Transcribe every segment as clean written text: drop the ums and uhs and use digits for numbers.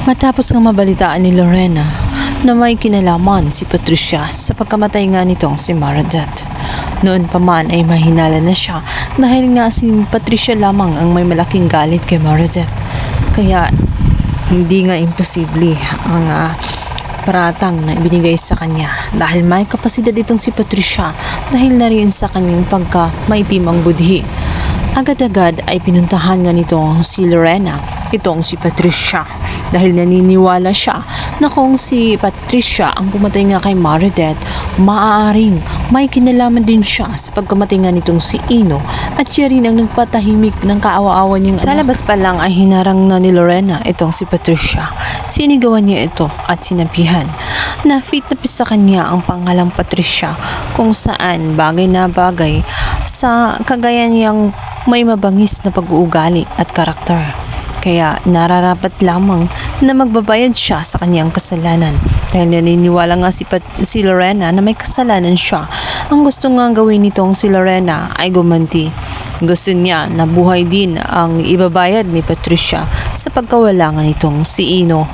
Matapos nga mabalitaan ni Lorena na may kinalaman si Patricia sa pagkamatay nga nitong si Meredith. Noon pa man ay mahinala na siya dahil nga si Patricia lamang ang may malaking galit kay Meredith. Kaya hindi nga imposible ang paratang na ibinigay sa kanya dahil may kapasidad itong si Patricia dahil na rin sa kanyang pagka-maitim ang budhi. Agad-agad ay pinuntahan nga nitong si Lorena itong si Patricia dahil naniniwala siya na kung si Patricia ang pumatay nga kay Meredith, maaaring may kinalaman din siya sa pagkamatay nga nitong si Ino at siya rin ang nagpatahimik ng kaawa-awa niyang sa labas pa lang ay hinarang na ni Lorena itong si Patricia. Sinigawan niya ito at sinabihan na fit na sa kanya ang pangalang Patricia kung saan bagay na bagay sa kagaya niyang may mabangis na pag-uugali at karakter. Kaya nararapat lamang na magbabayad siya sa kanyang kasalanan dahil naniniwala nga si Lorena na may kasalanan siya. Ang gusto nga gawin nitong si Lorena ay gumanti. Gusto niya na buhay din ang ibabayad ni Patricia sa pagkawala nga nitong si Ino.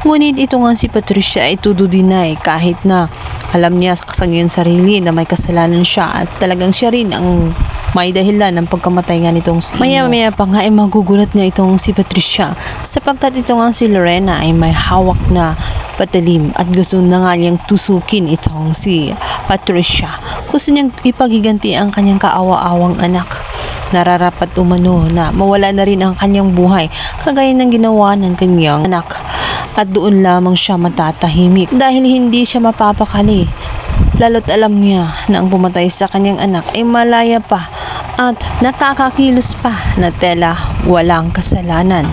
Ngunit ito nga si Patricia ay tudo-deny kahit na alam niya sa kanyang sarili na may kasalanan siya at talagang siya rin ang may dahilan ng pagkamatay nga nitong si Ino. Maya-maya pa nga ay magugulat nga itong si Patricia sapagkat ito nga si Lorena ay may hawak na patalim at gusto na nga niyang tusukin itong si Patricia. Gusto niyang ipagiganti ang kanyang kaawa-awang anak. Nararapat umano na mawala na rin ang kanyang buhay kagaya ng ginawa ng kanyang anak. At doon lamang siya matatahimik dahil hindi siya mapapakali. Lalo't alam niya na ang pumatay sa kanyang anak ay malaya pa at nakakakilos pa na tela walang kasalanan.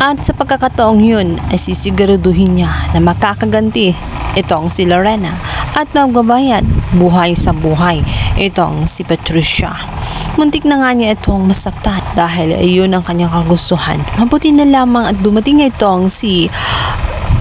At sa pagkakataong yun ay sisiguraduhin niya na makakaganti itong si Lorena at magbabayad buhay sa buhay itong si Patricia. Muntik na nga niya itong masaktan dahil ayun ang kanyang kagustuhan. Mabuti na lamang at dumating itong si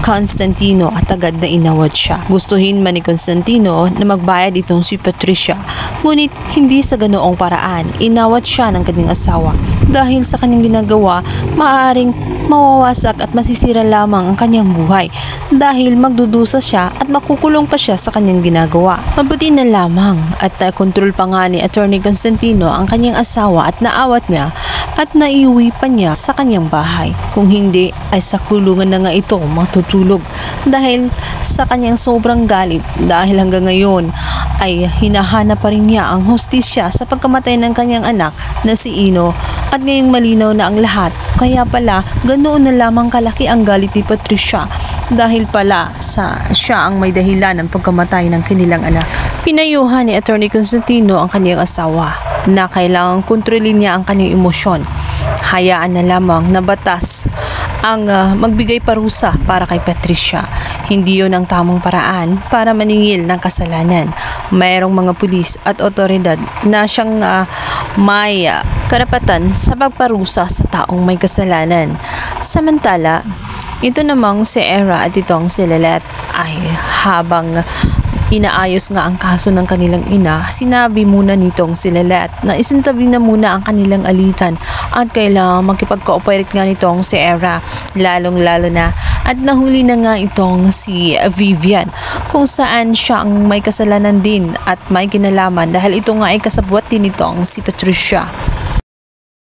Constantino at agad na inawat siya. Gustuhin man ni Constantino na magbayad itong si Patricia, ngunit hindi sa ganoong paraan. Inawat siya ng kanyang asawa dahil sa kanyang ginagawa, maaaring mawawasak at masisira lamang ang kanyang buhay dahil magdudusa siya at makukulong pa siya sa kanyang ginagawa. Mabuti na lamang at nakontrol pa nga ni Attorney Constantino ang kanyang asawa at naawat niya at naiuwi pa niya sa kanyang bahay. Kung hindi ay sa kulungan na nga ito matutulog dahil sa kanyang sobrang galit dahil hanggang ngayon ay hinahanap pa rin niya ang hustisya sa pagkamatay ng kanyang anak na si Ino at ngayong malinaw na ang lahat. Kaya pala ganoon na lamang kalaki ang galit ni Patricia dahil pala siya ang may dahilan ng pagkamatay ng kanilang anak. Pinayuhan ni Attorney Constantino ang kanyang asawa na kailangang kontrolin niya ang kanyang emosyon. Hayaan na lamang na batas ang magbigay parusa para kay Patricia. Hindi yun ang tamang paraan para maningil ng kasalanan. Mayroong mga pulis at otoridad na siyang may karapatan sa pagparusa sa taong may kasalanan. Samantala, ito namang si Era at itong si Lilette ay habang inaayos nga ang kaso ng kanilang ina, sinabi muna nitong si Lilette na isintabi na muna ang kanilang alitan at kailangan makipag-cooperate nga nitong si Era, lalong-lalo na at nahuli na nga itong si Vivian kung saan siya ang may kasalanan din at may kinalaman dahil ito nga ay kasabwat din itong si Patricia.